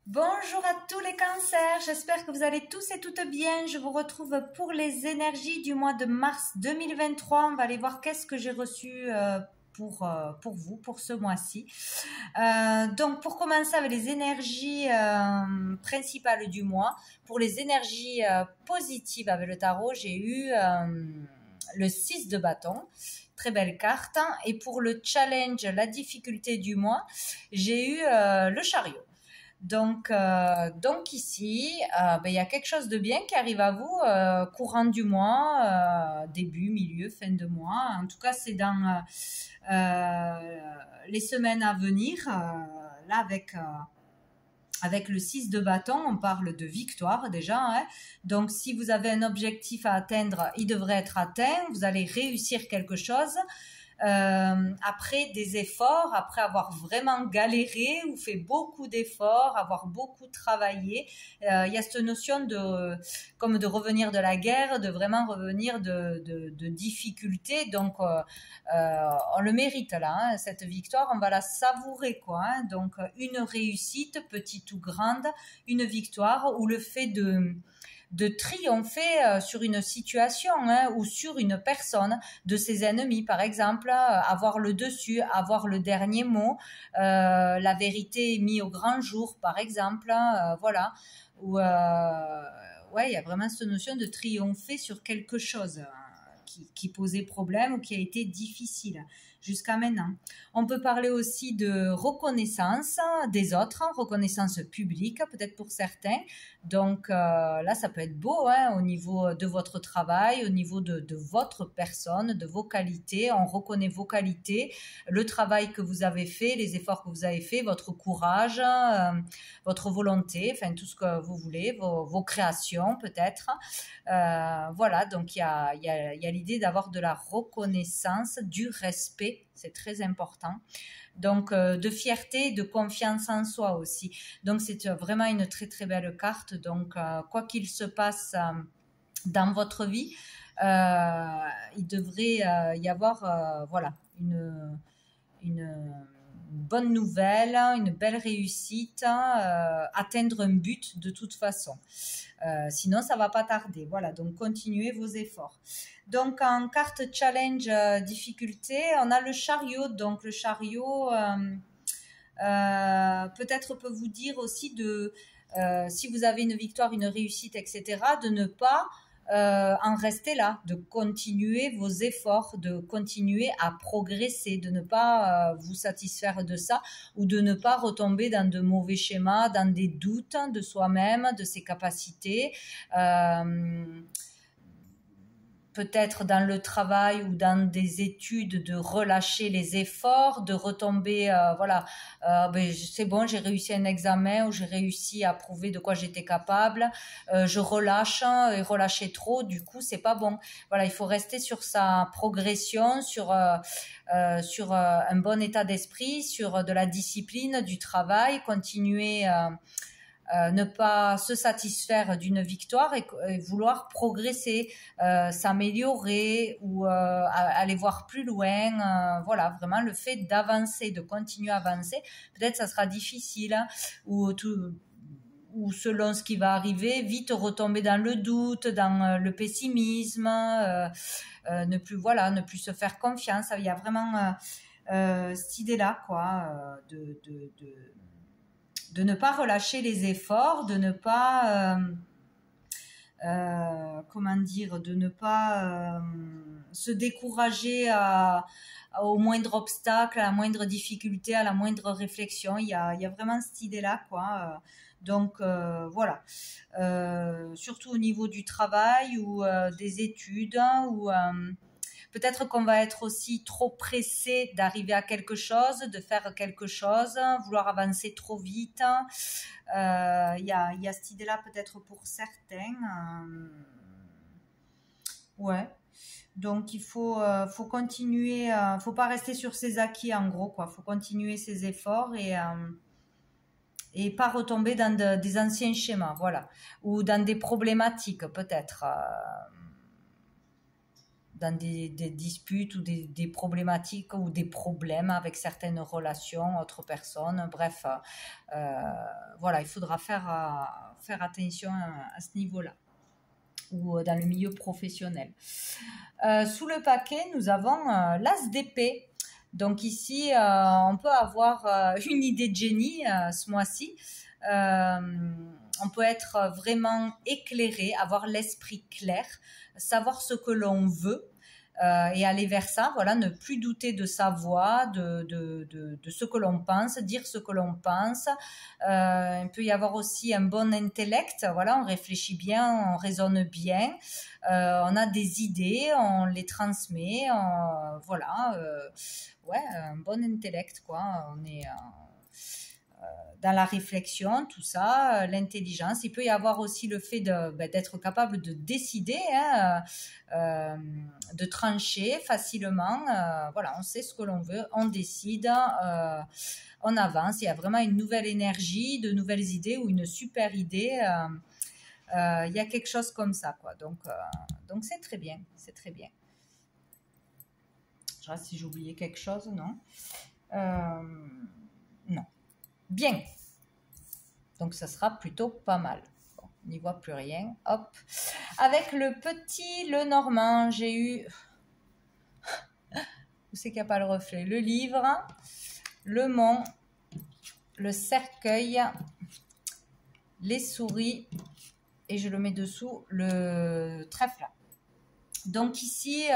Bonjour à tous les cancers, j'espère que vous allez tous et toutes bien. Je vous retrouve pour les énergies du mois de mars 2023. On va aller voir qu'est-ce que j'ai reçu pour vous, pour ce mois-ci. Donc pour commencer avec les énergies principales du mois, pour les énergies positives avec le tarot, j'ai eu le 6 de bâton. Très belle carte. Et pour le challenge, la difficulté du mois, j'ai eu le chariot. Donc ici, il y a quelque chose de bien qui arrive à vous courant du mois, début, milieu, fin de mois. En tout cas, c'est dans les semaines à venir. Là, avec le 6 de bâton, on parle de victoire déjà. Hein. Donc, si vous avez un objectif à atteindre, il devrait être atteint. Vous allez réussir quelque chose. Après des efforts, après avoir vraiment galéré ou fait beaucoup d'efforts, avoir beaucoup travaillé, il y a cette notion comme de revenir de la guerre, de vraiment revenir de difficultés. Donc, on le mérite là, hein, cette victoire, on va la savourer quoi. Hein. Donc, une réussite, petite ou grande, une victoire ou le fait de triompher sur une situation hein, ou sur une personne de ses ennemis, par exemple, avoir le dessus, avoir le dernier mot, la vérité mise au grand jour, par exemple, voilà. Ou ouais, il y a vraiment cette notion de triompher sur quelque chose qui posait problème ou qui a été difficile jusqu'à maintenant. On peut parler aussi de reconnaissance des autres, reconnaissance publique peut-être pour certains. Donc là, ça peut être beau hein, au niveau de votre travail, au niveau de votre personne, de vos qualités. On reconnaît vos qualités, le travail que vous avez fait, les efforts que vous avez fait, votre courage, votre volonté, enfin tout ce que vous voulez, vos créations peut-être. Voilà, donc il y a l'idée d'avoir de la reconnaissance, du respect, c'est très important. Donc de fierté, de confiance en soi aussi. Donc c'est vraiment une très très belle carte. Donc quoi qu'il se passe dans votre vie, il devrait y avoir voilà une bonne nouvelle, une belle réussite, atteindre un but de toute façon. Sinon, ça va pas tarder. Voilà, donc continuez vos efforts. Donc en carte challenge difficulté, on a le chariot. Donc le chariot peut-être peut vous dire aussi si vous avez une victoire, une réussite, etc., de ne pas en rester là, de continuer vos efforts, de continuer à progresser, de ne pas vous satisfaire de ça ou de ne pas retomber dans de mauvais schémas, dans des doutes de soi-même, de ses capacités. Peut-être dans le travail ou dans des études de relâcher les efforts, de retomber, voilà, c'est bon, j'ai réussi un examen ou j'ai réussi à prouver de quoi j'étais capable, je relâche et relâcher trop, du coup c'est pas bon. Voilà, il faut rester sur sa progression, sur un bon état d'esprit, sur de la discipline, du travail, continuer. Ne pas se satisfaire d'une victoire et vouloir progresser, s'améliorer ou aller voir plus loin. Voilà, vraiment le fait d'avancer, de continuer à avancer. Peut-être ça sera difficile hein, ou selon ce qui va arriver, vite retomber dans le doute, dans le pessimisme, ne plus se faire confiance. Il y a vraiment cette idée-là, quoi, de ne pas relâcher les efforts, de ne pas de ne pas se décourager au moindre obstacle, à la moindre difficulté, à la moindre réflexion. Il y a vraiment cette idée-là, quoi. Donc voilà, surtout au niveau du travail ou des études ou peut-être qu'on va être aussi trop pressé d'arriver à quelque chose, de faire quelque chose, vouloir avancer trop vite. Il y a cette idée-là peut-être pour certains. Ouais. Donc il faut continuer, faut pas rester sur ses acquis en gros quoi. Faut continuer ses efforts et pas retomber dans des anciens schémas, voilà, ou dans des problématiques peut-être. dans des disputes ou des problématiques ou des problèmes avec certaines relations, autres personnes. Bref, voilà, il faudra faire attention à ce niveau-là ou dans le milieu professionnel. Sous le paquet, nous avons l'as d'épée. Donc ici, on peut avoir une idée de génie ce mois-ci. On peut être vraiment éclairé, avoir l'esprit clair, savoir ce que l'on veut et aller vers ça. Voilà, ne plus douter de sa voix, de ce que l'on pense, dire ce que l'on pense. Il peut y avoir aussi un bon intellect. Voilà, on réfléchit bien, on raisonne bien. On a des idées, on les transmet. Voilà, ouais, un bon intellect, quoi. On est dans la réflexion, tout ça, l'intelligence. Il peut y avoir aussi le fait d'être capable de décider, hein, de trancher facilement. Voilà, on sait ce que l'on veut, on décide, on avance. Il y a vraiment une nouvelle énergie, de nouvelles idées ou une super idée. Il y a quelque chose comme ça, quoi. Donc c'est très bien, c'est très bien. Je sais pas si j'ai oublié quelque chose, non. Non. Bien. Donc, ça sera plutôt pas mal. Bon, on n'y voit plus rien. Hop. Avec le petit Le Normand, j'ai eu... Où c'est qu'il n'y a pas le reflet? Le livre, le mont, le cercueil, les souris, et je le mets dessous, le trèfle. Donc ici,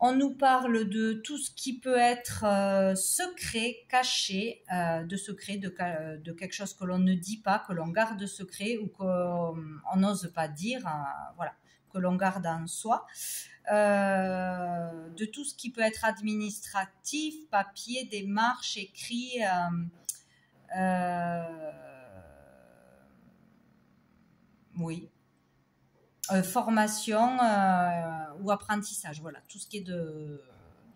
on nous parle de tout ce qui peut être secret, caché, de secret, de quelque chose que l'on ne dit pas, que l'on garde secret ou qu'on n'ose pas dire, voilà, que l'on garde en soi. De tout ce qui peut être administratif, papier, démarche, écrit, oui. Formation ou apprentissage, voilà, tout ce qui est de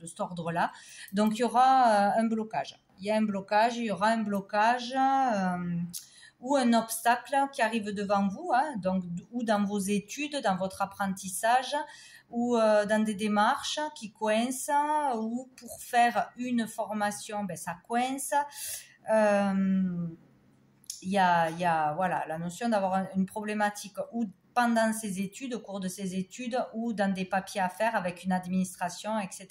cet ordre-là. Donc, il y aura un blocage. Il y a un blocage, il y aura un blocage ou un obstacle qui arrive devant vous, hein, donc, ou dans vos études, dans votre apprentissage, ou dans des démarches qui coincent, ou pour faire une formation, ben, ça coince. Il y a voilà, la notion d'avoir une problématique ou pendant ses études, au cours de ses études, ou dans des papiers à faire avec une administration, etc.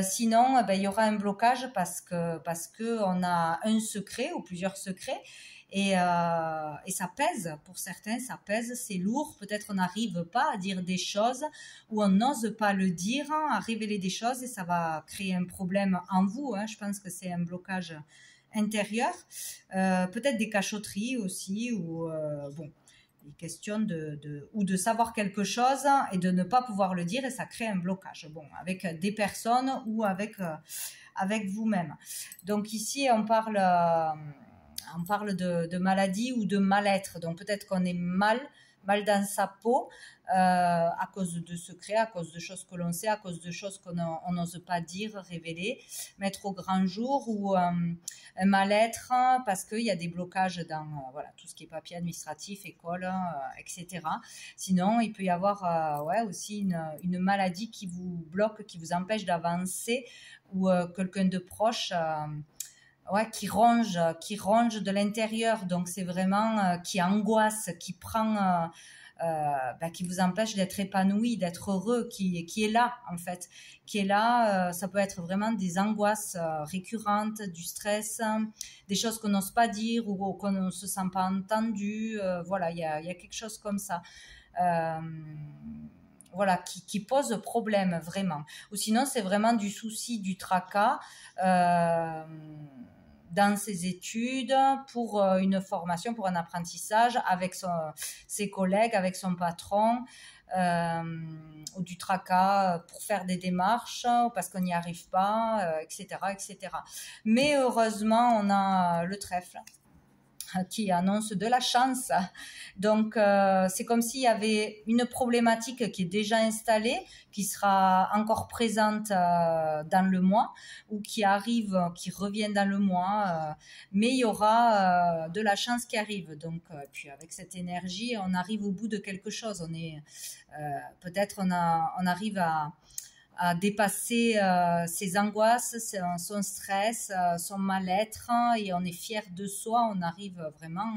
Sinon, il y aura un blocage parce que on a un secret ou plusieurs secrets et ça pèse. Pour certains, ça pèse, c'est lourd. Peut-être on n'arrive pas à dire des choses ou on n'ose pas le dire, à révéler des choses et ça va créer un problème en vous. Hein. Je pense que c'est un blocage intérieur. Peut-être des cachotteries aussi ou bon. Question ou de savoir quelque chose et de ne pas pouvoir le dire et ça crée un blocage. Bon, avec des personnes ou avec vous-même. Donc ici, on parle de maladie ou de mal-être. Donc peut-être qu'on est mal dans sa peau à cause de secrets, à cause de choses que l'on sait, à cause de choses qu'on n'ose pas dire, révéler, mettre au grand jour ou un mal-être parce qu'il y a des blocages dans voilà, tout ce qui est papier administratif, école, etc. Sinon, il peut y avoir aussi une maladie qui vous bloque, qui vous empêche d'avancer ou quelqu'un de proche qui ronge de l'intérieur. Donc, c'est vraiment qui angoisse, qui prend... qui vous empêche d'être épanoui, d'être heureux, qui est là en fait, qui est là. Ça peut être vraiment des angoisses récurrentes, du stress, des choses qu'on n'ose pas dire ou qu'on ne se sent pas entendu. Voilà, il y a quelque chose comme ça. Voilà, qui pose problème vraiment. Ou sinon, c'est vraiment du souci, du tracas dans ses études, pour une formation, pour un apprentissage, avec ses collègues, avec son patron, ou du tracas pour faire des démarches, parce qu'on n'y arrive pas, etc., etc. Mais heureusement, on a le trèfle. qui annonce de la chance. Donc, c'est comme s'il y avait une problématique qui est déjà installée, qui sera encore présente dans le mois, ou qui arrive, qui revient dans le mois, mais il y aura de la chance qui arrive. Donc, puis avec cette énergie, on arrive au bout de quelque chose. On est, peut-être on arrive à dépasser ses angoisses, son stress, son mal-être, et on est fier de soi, on arrive vraiment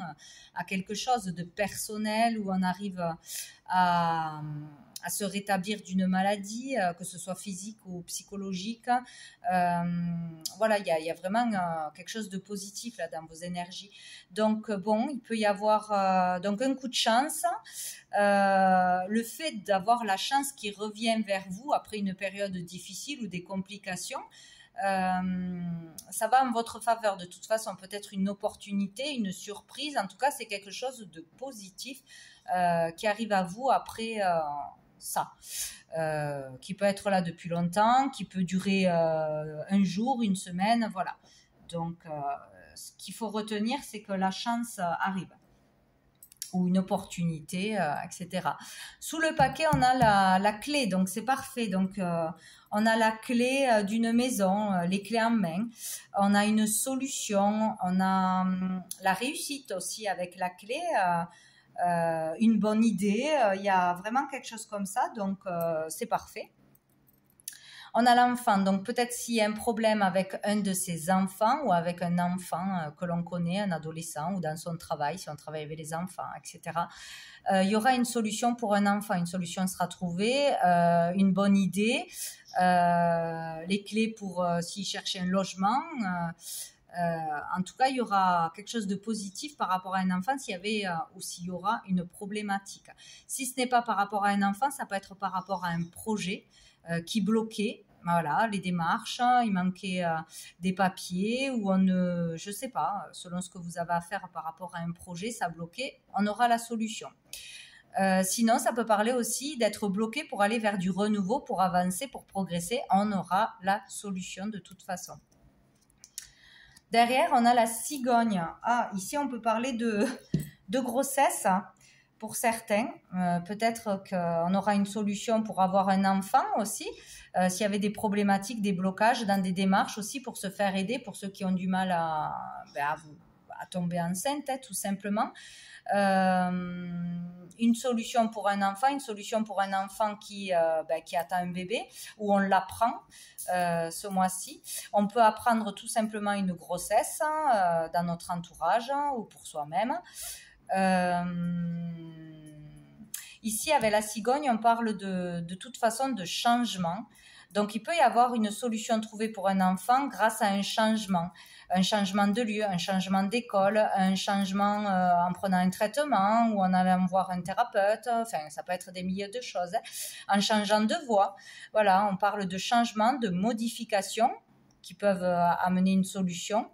à quelque chose de personnel, où on arrive à se rétablir d'une maladie, que ce soit physique ou psychologique. Voilà, il y a vraiment quelque chose de positif là dans vos énergies. Donc bon, il peut y avoir donc un coup de chance. Le fait d'avoir la chance qui revient vers vous après une période difficile ou des complications, ça va en votre faveur de toute façon. Peut-être une opportunité, une surprise, en tout cas c'est quelque chose de positif qui arrive à vous après ça, qui peut être là depuis longtemps, qui peut durer un jour, une semaine, voilà. Donc ce qu'il faut retenir, c'est que la chance arrive, ou une opportunité, etc. Sous le paquet, on a la clé, donc c'est parfait. Donc, on a la clé d'une maison, les clés en main. On a une solution, on a la réussite aussi avec la clé, une bonne idée. Il y a vraiment quelque chose comme ça, donc c'est parfait. On a l'enfant, donc peut-être s'il y a un problème avec un de ses enfants ou avec un enfant que l'on connaît, un adolescent, ou dans son travail, si on travaille avec les enfants, etc. Il y aura une solution pour un enfant, une solution sera trouvée, une bonne idée, les clés pour s'il cherche un logement. En tout cas, il y aura quelque chose de positif par rapport à un enfant s'il y avait ou s'il y aura une problématique. Si ce n'est pas par rapport à un enfant, ça peut être par rapport à un projet qui bloquait, voilà, les démarches, il manquait des papiers, ou je sais pas, selon ce que vous avez à faire par rapport à un projet, ça bloquait, on aura la solution. Sinon, ça peut parler aussi d'être bloqué pour aller vers du renouveau, pour avancer, pour progresser, on aura la solution de toute façon. Derrière, on a la cigogne. Ah, ici, on peut parler de grossesse. Pour certains, peut-être qu'on aura une solution pour avoir un enfant aussi, s'il y avait des problématiques, des blocages dans des démarches aussi, pour se faire aider, pour ceux qui ont du mal à tomber enceinte, tout simplement. Une solution pour un enfant, qui attend un bébé, où on l'apprend ce mois-ci. On peut apprendre tout simplement une grossesse dans notre entourage, ou pour soi-même. Ici, avec la cigogne, on parle de toute façon de changement. Donc, il peut y avoir une solution trouvée pour un enfant grâce à un changement de lieu, un changement d'école, un changement en prenant un traitement, ou en allant voir un thérapeute. Enfin, ça peut être des milliers de choses, en changeant de voie. Voilà, on parle de changement, de modification qui peuvent amener une solution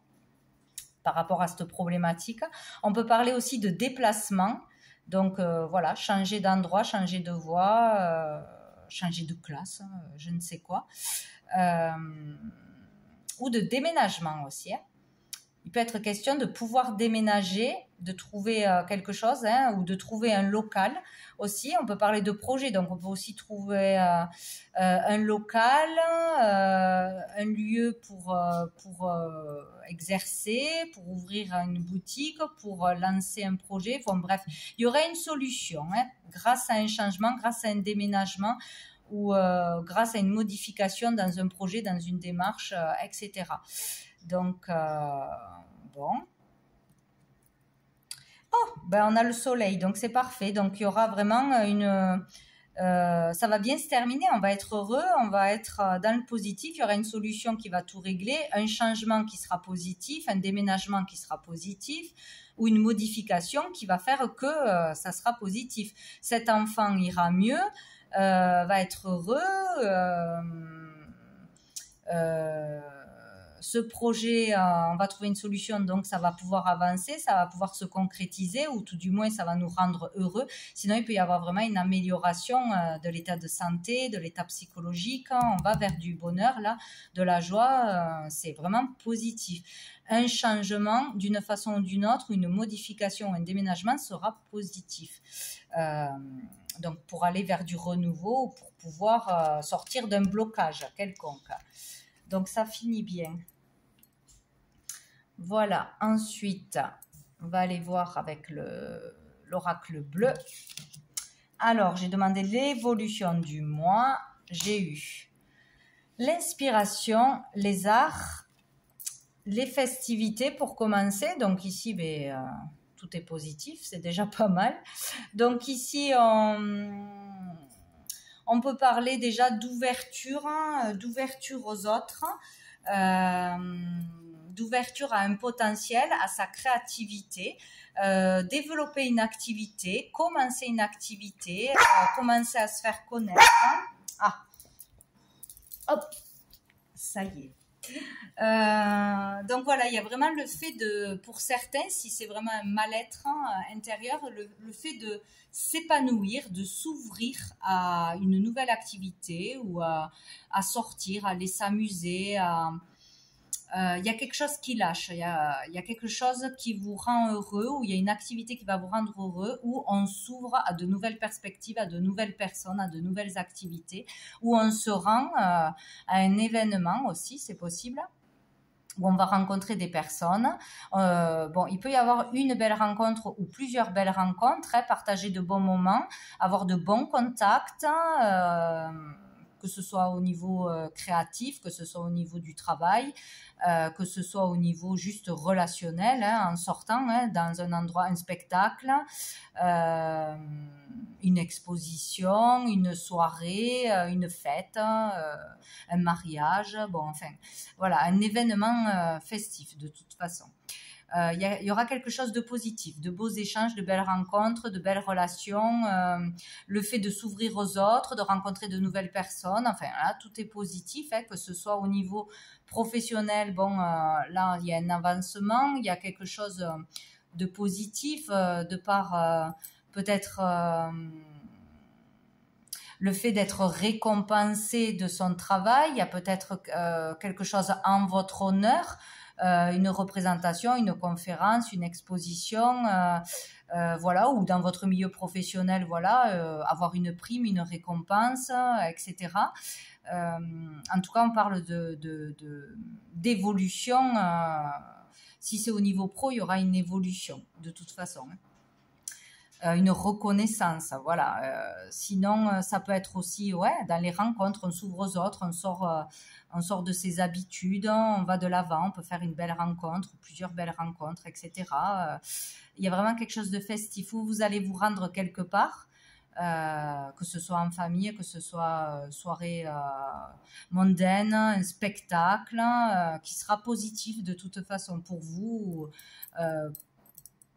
par rapport à cette problématique. On peut parler aussi de déplacement, donc voilà, changer d'endroit, changer de voie, changer de classe, je ne sais quoi, ou de déménagement aussi. Il peut être question de pouvoir déménager, de trouver quelque chose, ou de trouver un local aussi. On peut parler de projet, donc on peut aussi trouver un local, un lieu pour exercer, pour ouvrir une boutique, pour lancer un projet. Bon, bref, il y aurait une solution grâce à un changement, grâce à un déménagement, ou grâce à une modification dans un projet, dans une démarche, etc. Donc, bon. Oh, on a le soleil, donc c'est parfait. Donc, il y aura vraiment ça va bien se terminer, on va être heureux, on va être dans le positif, il y aura une solution qui va tout régler, un changement qui sera positif, un déménagement qui sera positif, ou une modification qui va faire que ça sera positif. Cet enfant ira mieux, va être heureux, ce projet, on va trouver une solution, donc ça va pouvoir avancer, ça va pouvoir se concrétiser, ou tout du moins ça va nous rendre heureux. Sinon, il peut y avoir vraiment une amélioration de l'état de santé, de l'état psychologique. On va vers du bonheur, là, de la joie. C'est vraiment positif. Un changement d'une façon ou d'une autre, une modification, un déménagement sera positif. Donc, pour aller vers du renouveau, pour pouvoir sortir d'un blocage quelconque. Donc, ça finit bien. Voilà. Ensuite, on va aller voir avec l'oracle bleu. Alors, j'ai demandé l'évolution du mois. J'ai eu l'inspiration, les arts, les festivités pour commencer. Donc, ici, tout est positif. C'est déjà pas mal. Donc, ici, on peut parler déjà d'ouverture, d'ouverture aux autres, d'ouverture à un potentiel, à sa créativité, développer une activité, commencer une activité, commencer à se faire connaître. Ah, hop, ça y est. Donc voilà, il y a vraiment le fait de, pour certains, si c'est vraiment un mal-être intérieur, le fait de s'épanouir, de s'ouvrir à une nouvelle activité ou à sortir, à aller s'amuser. Il y a quelque chose qui lâche, il y a quelque chose qui vous rend heureux, ou il y a une activité qui va vous rendre heureux, où on s'ouvre à de nouvelles perspectives, à de nouvelles personnes, à de nouvelles activités, où on se rend à un événement aussi, c'est possible, où on va rencontrer des personnes. Bon, il peut y avoir une belle rencontre ou plusieurs belles rencontres, partager de bons moments, avoir de bons contacts, que ce soit au niveau créatif, que ce soit au niveau du travail, que ce soit au niveau juste relationnel, en sortant dans un endroit, un spectacle, une exposition, une soirée, une fête, un mariage, bon, enfin, voilà, un événement festif de toute façon. Il y aura quelque chose de positif, de beaux échanges, de belles rencontres, de belles relations, le fait de s'ouvrir aux autres, de rencontrer de nouvelles personnes, enfin là, tout est positif, que ce soit au niveau professionnel, bon, là, il y a un avancement, il y a quelque chose de positif, de par peut-être le fait d'être récompensé de son travail, il y a peut-être quelque chose en votre honneur, une représentation, une conférence, une exposition, voilà, ou dans votre milieu professionnel, voilà, avoir une prime, une récompense, etc. En tout cas, on parle d'évolution. Si c'est au niveau pro, il y aura une évolution, de toute façon. Une reconnaissance, voilà. Sinon, ça peut être aussi, dans les rencontres, on s'ouvre aux autres, on sort de ses habitudes, on va de l'avant, on peut faire une belle rencontre, plusieurs belles rencontres, etc. Il y a vraiment quelque chose de festif où vous allez vous rendre quelque part, que ce soit en famille, que ce soit soirée mondaine, un spectacle qui sera positif de toute façon pour vous,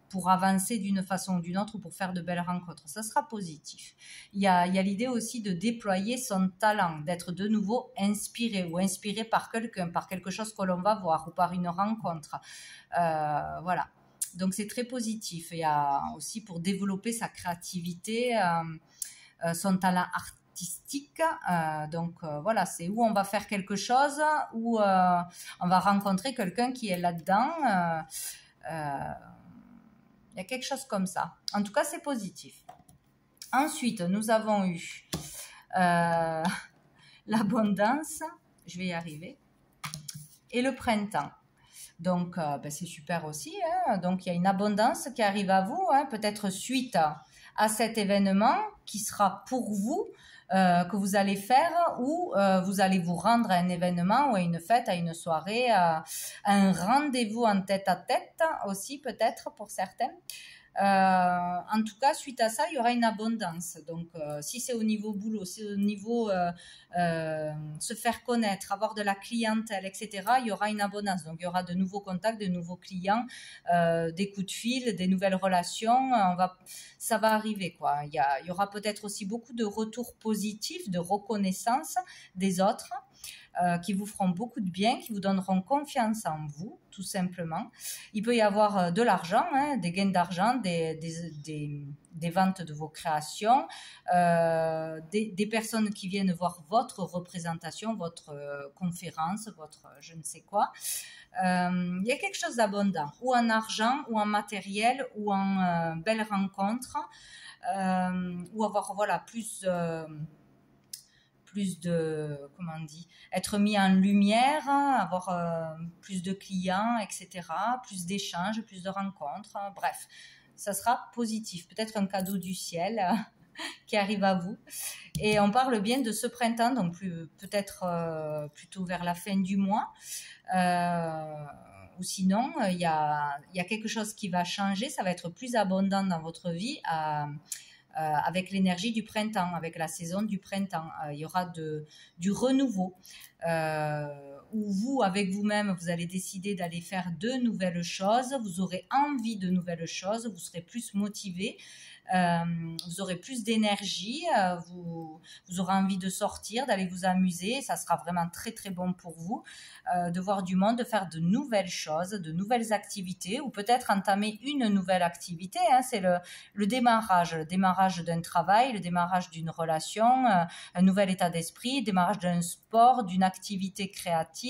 pour avancer d'une façon ou d'une autre, ou pour faire de belles rencontres. Ça sera positif. Il y a l'idée aussi de déployer son talent, d'être de nouveau inspiré, ou inspiré par quelqu'un, par quelque chose que l'on va voir, ou par une rencontre. Voilà. Donc c'est très positif. Il y a aussi pour développer sa créativité, son talent artistique. Donc voilà, c'est où on va faire quelque chose, où on va rencontrer quelqu'un qui est là-dedans. Il y a quelque chose comme ça. En tout cas, c'est positif. Ensuite, nous avons eu l'abondance, je vais y arriver, et le printemps. Donc, c'est super aussi. Donc, il y a une abondance qui arrive à vous, peut-être suite à cet événement qui sera pour vous, que vous allez faire, ou vous allez vous rendre à un événement ou à une fête, à une soirée, à un rendez-vous en tête-à-tête aussi peut-être pour certains. En tout cas, suite à ça, il y aura une abondance. Donc, si c'est au niveau boulot, si c'est au niveau se faire connaître, avoir de la clientèle, etc., il y aura une abondance. Donc, il y aura de nouveaux contacts, de nouveaux clients, des coups de fil, des nouvelles relations. Ça va arriver, quoi. Il y aura peut-être aussi beaucoup de retours positifs, de reconnaissance des autres. qui vous feront beaucoup de bien, qui vous donneront confiance en vous, tout simplement. Il peut y avoir de l'argent, hein, des gains d'argent, des ventes de vos créations, des personnes qui viennent voir votre représentation, votre conférence, votre je ne sais quoi. Il y a quelque chose d'abondant, ou en argent, ou en matériel, ou en belles rencontres, ou avoir voilà plus de, comment on dit, être mis en lumière, avoir plus de clients, etc., plus d'échanges, plus de rencontres, bref, ça sera positif. Peut-être un cadeau du ciel qui arrive à vous. Et on parle bien de ce printemps, donc peut-être plutôt vers la fin du mois. Ou sinon, il y a quelque chose qui va changer, ça va être plus abondant dans votre vie avec l'énergie du printemps, avec la saison du printemps. Il y aura du renouveau. Où vous, avec vous-même, vous allez décider d'aller faire de nouvelles choses, vous aurez envie de nouvelles choses, vous serez plus motivé, vous aurez plus d'énergie, vous aurez envie de sortir, d'aller vous amuser, ça sera vraiment très très bon pour vous, de voir du monde, de faire de nouvelles choses, de nouvelles activités, ou peut-être entamer une nouvelle activité, hein, c'est le démarrage d'un travail, le démarrage d'une relation, un nouvel état d'esprit, le démarrage d'un sport, d'une activité créative.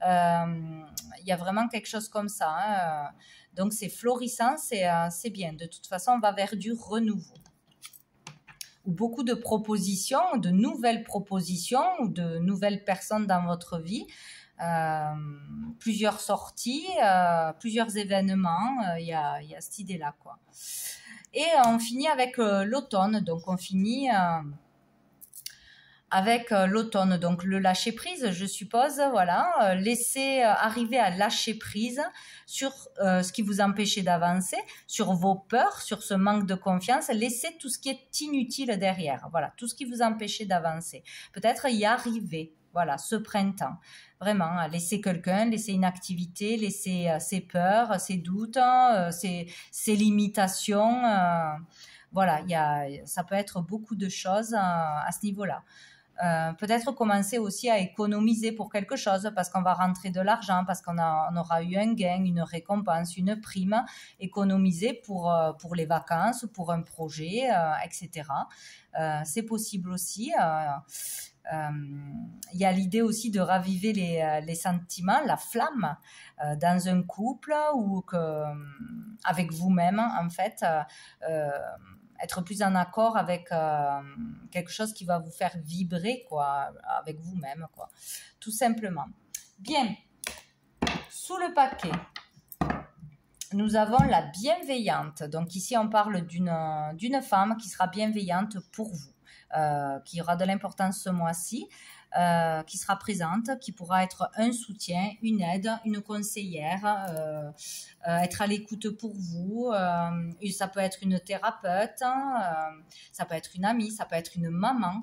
Il y a vraiment quelque chose comme ça, hein. Donc c'est florissant, c'est bien. De toute façon, on va vers du renouveau. Ou beaucoup de propositions, de nouvelles propositions, ou de nouvelles personnes dans votre vie. Plusieurs sorties, plusieurs événements. Il y a cette idée-là, quoi. Et on finit avec l'automne. Donc on finit avec l'automne, donc le lâcher prise, je suppose, voilà, laisser arriver à lâcher prise sur ce qui vous empêchait d'avancer, sur vos peurs, sur ce manque de confiance, laissez tout ce qui est inutile derrière, voilà, tout ce qui vous empêchait d'avancer, peut-être y arriver, voilà, ce printemps, vraiment, laisser quelqu'un, laisser une activité, laisser ses peurs, ses doutes, ses limitations, voilà, ça peut être beaucoup de choses à ce niveau-là. Peut-être commencer aussi à économiser pour quelque chose parce qu'on va rentrer de l'argent, parce qu'on aura eu un gain, une récompense, une prime, économiser pour les vacances, pour un projet, etc. C'est possible aussi. Il y a l'idée aussi de raviver les sentiments, la flamme dans un couple ou avec vous-même en fait. Être plus en accord avec quelque chose qui va vous faire vibrer, quoi, avec vous-même, quoi, tout simplement. Bien, sous le paquet, nous avons la bienveillante. Donc ici, on parle d'une femme qui sera bienveillante pour vous, qui aura de l'importance ce mois-ci, qui sera présente, qui pourra être un soutien, une aide, une conseillère, être à l'écoute pour vous. Ça peut être une thérapeute, ça peut être une amie, ça peut être une maman.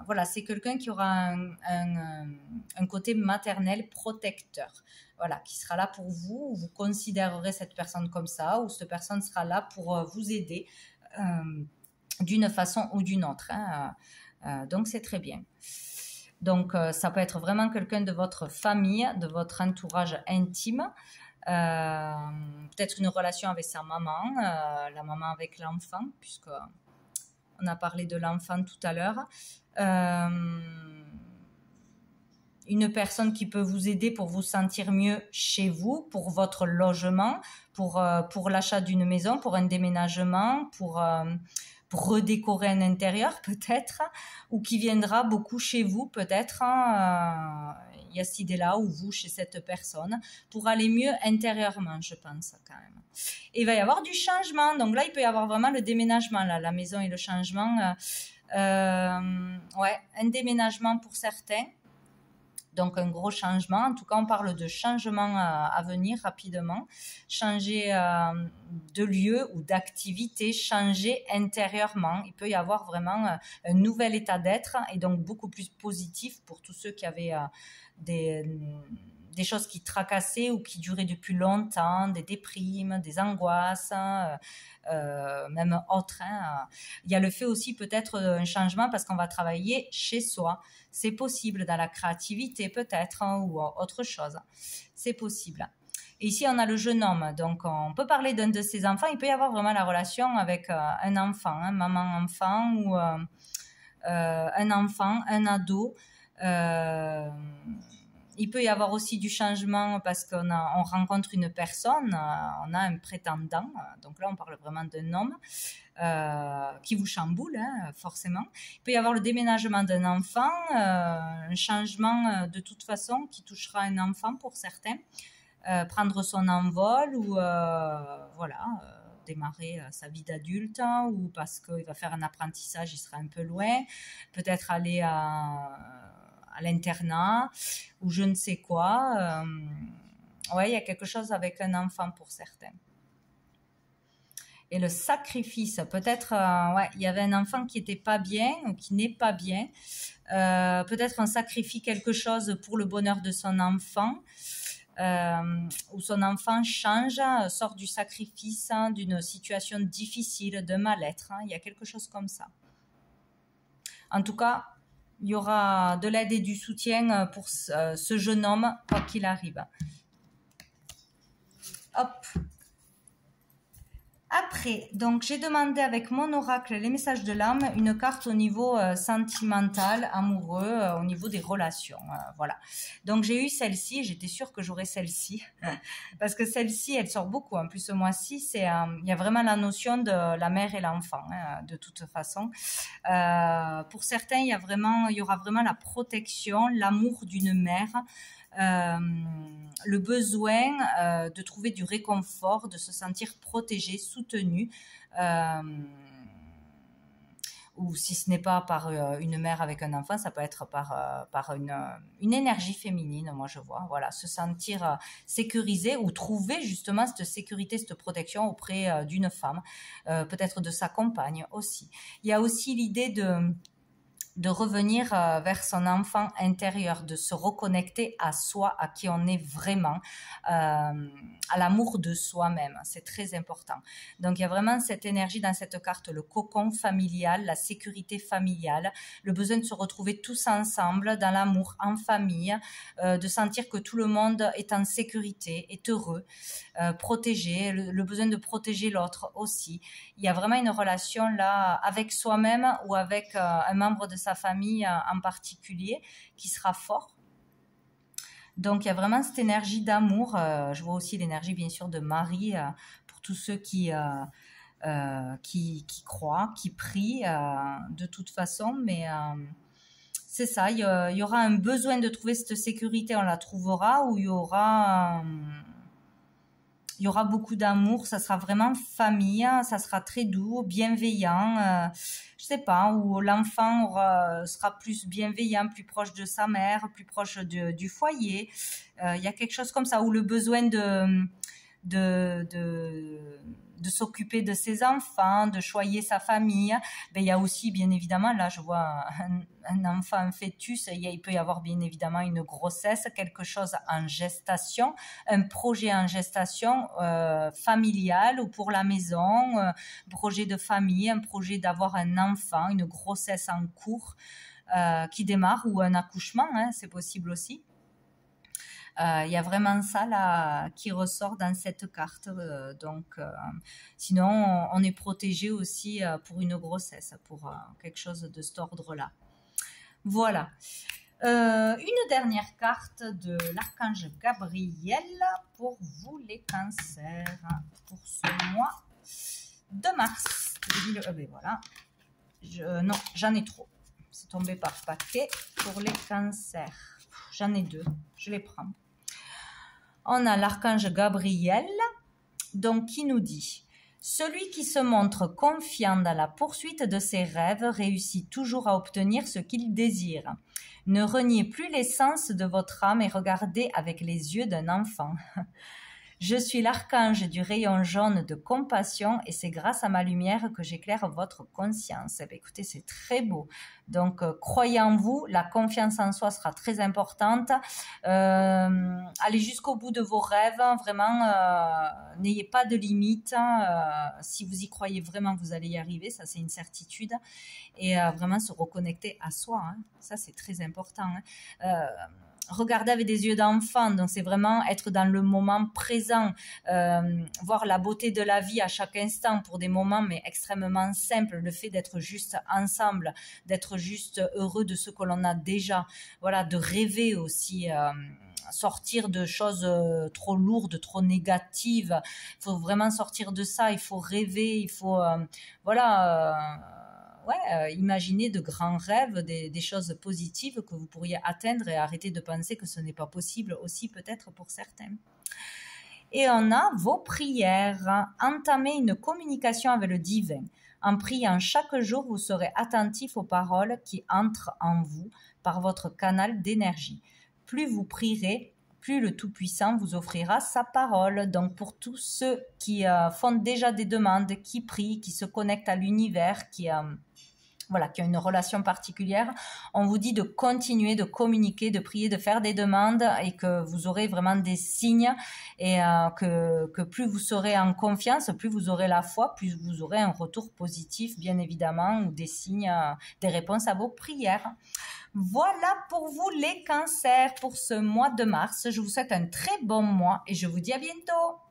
Voilà, c'est quelqu'un qui aura un côté maternel protecteur. Voilà, qui sera là pour vous. Vous considérerez cette personne comme ça, ou cette personne sera là pour vous aider d'une façon ou d'une autre, hein. Donc c'est très bien. Donc ça peut être vraiment quelqu'un de votre famille, de votre entourage intime, peut-être une relation avec sa maman, la maman avec l'enfant, puisque on a parlé de l'enfant tout à l'heure. Une personne qui peut vous aider pour vous sentir mieux chez vous, pour votre logement, pour l'achat d'une maison, pour un déménagement, pour redécorer un intérieur peut-être, ou qui viendra beaucoup chez vous peut-être, il y a cette idée-là, ou vous chez cette personne, pour aller mieux intérieurement, je pense quand même. Et il va y avoir du changement, donc là il peut y avoir vraiment le déménagement, là, la maison et le changement, ouais, un déménagement pour certains, donc un gros changement. En tout cas, on parle de changement à venir rapidement, changer de lieu ou d'activité, changer intérieurement. Il peut y avoir vraiment un nouvel état d'être et donc beaucoup plus positif pour tous ceux qui avaient des choses qui tracassaient ou qui duraient depuis longtemps, des déprimes, des angoisses, même autres. Il y a le fait aussi peut-être un changement parce qu'on va travailler chez soi. C'est possible dans la créativité peut-être ou autre chose. C'est possible. Et ici, on a le jeune homme. Donc, on peut parler d'un de ses enfants. Il peut y avoir vraiment la relation avec un enfant, maman-enfant ou un enfant, un ado. Il peut y avoir aussi du changement parce on rencontre une personne, on a un prétendant. Donc là, on parle vraiment d'un homme qui vous chamboule, forcément. Il peut y avoir le déménagement d'un enfant, un changement de toute façon qui touchera un enfant pour certains. Prendre son envol ou démarrer sa vie d'adulte ou parce qu'il va faire un apprentissage, il sera un peu loin, peut-être aller à l'internat ou je ne sais quoi. Il y a quelque chose avec un enfant pour certains. Et le sacrifice, peut-être, il y avait un enfant qui n'était pas bien ou qui n'est pas bien. Peut-être on sacrifie quelque chose pour le bonheur de son enfant. Où son enfant change, sort du sacrifice, d'une situation difficile, de mal-être. Il y a quelque chose comme ça. En tout cas, il y aura de l'aide et du soutien pour ce jeune homme, quoi qu'il arrive. Hop. Après, donc j'ai demandé avec mon oracle les messages de l'âme, une carte au niveau sentimental, amoureux, au niveau des relations. Voilà. Donc j'ai eu celle-ci, j'étais sûre que j'aurais celle-ci, parce que celle-ci, elle sort beaucoup. En plus, ce mois-ci, il y a vraiment la notion de la mère et l'enfant, de toute façon. Pour certains, il y aura vraiment la protection, l'amour d'une mère. Le besoin de trouver du réconfort, de se sentir protégé, soutenu, ou si ce n'est pas par une mère avec un enfant, ça peut être par une énergie féminine, moi je vois, voilà, se sentir sécurisé ou trouver justement cette sécurité, cette protection auprès d'une femme, peut-être de sa compagne aussi. Il y a aussi l'idée de revenir vers son enfant intérieur, de se reconnecter à soi, à qui on est vraiment, à l'amour de soi-même. C'est très important. Donc, il y a vraiment cette énergie dans cette carte, le cocon familial, la sécurité familiale, le besoin de se retrouver tous ensemble dans l'amour, en famille, de sentir que tout le monde est en sécurité, est heureux, protégé, le besoin de protéger l'autre aussi. Il y a vraiment une relation là avec soi-même ou avec un membre de sa famille en particulier qui sera fort. Donc il y a vraiment cette énergie d'amour. Je vois aussi l'énergie bien sûr de Marie pour tous ceux qui croient, qui prient de toute façon, mais c'est ça, il y aura un besoin de trouver cette sécurité, on la trouvera, où il y aura beaucoup d'amour, ça sera vraiment famille, ça sera très doux, bienveillant, je sais pas, où l'enfant sera plus bienveillant, plus proche de sa mère, plus proche du foyer. Il y a quelque chose comme ça, où le besoin de s'occuper de ses enfants, de choyer sa famille. Ben, il y a aussi, bien évidemment, là, je vois un enfant, un fœtus, il peut y avoir bien évidemment une grossesse, quelque chose en gestation, un projet en gestation familial ou pour la maison, projet de famille, un projet d'avoir un enfant, une grossesse en cours qui démarre ou un accouchement, c'est possible aussi. Il y a vraiment ça là qui ressort dans cette carte. Sinon, on est protégé aussi pour une grossesse, pour quelque chose de cet ordre-là. Voilà. Une dernière carte de l'archange Gabriel pour vous les cancers pour ce mois de mars. Ben voilà. Non, j'en ai trop. C'est tombé par paquet pour les cancers. J'en ai deux. Je les prends. On a l'archange Gabriel, donc qui nous dit « Celui qui se montre confiant dans la poursuite de ses rêves réussit toujours à obtenir ce qu'il désire. Ne reniez plus l'essence de votre âme et regardez avec les yeux d'un enfant. » Je suis l'archange du rayon jaune de compassion et c'est grâce à ma lumière que j'éclaire votre conscience. Eh bien, écoutez, c'est très beau. Donc, croyez en vous, la confiance en soi sera très importante. Allez jusqu'au bout de vos rêves, vraiment, n'ayez pas de limites. Si vous y croyez vraiment, vous allez y arriver, ça c'est une certitude. Et vraiment se reconnecter à soi, hein. Ça c'est très important. Hein. Regarder avec des yeux d'enfant, donc c'est vraiment être dans le moment présent, voir la beauté de la vie à chaque instant pour des moments mais extrêmement simples, le fait d'être juste ensemble, d'être juste heureux de ce que l'on a déjà, voilà, de rêver aussi, sortir de choses trop lourdes, trop négatives, il faut vraiment sortir de ça, il faut rêver, il faut, imaginer de grands rêves, des choses positives que vous pourriez atteindre et arrêter de penser que ce n'est pas possible aussi peut-être pour certains. Et on a vos prières. Entamez une communication avec le divin. En priant chaque jour, vous serez attentif aux paroles qui entrent en vous par votre canal d'énergie. Plus vous prierez, plus le Tout-Puissant vous offrira sa parole. Donc pour tous ceux qui font déjà des demandes, qui prient, qui se connectent à l'univers, qui ont une relation particulière, on vous dit de continuer, de communiquer, de prier, de faire des demandes et que vous aurez vraiment des signes et que plus vous serez en confiance, plus vous aurez la foi, plus vous aurez un retour positif, bien évidemment, ou des signes, des réponses à vos prières. Voilà pour vous les cancers pour ce mois de mars. Je vous souhaite un très bon mois et je vous dis à bientôt.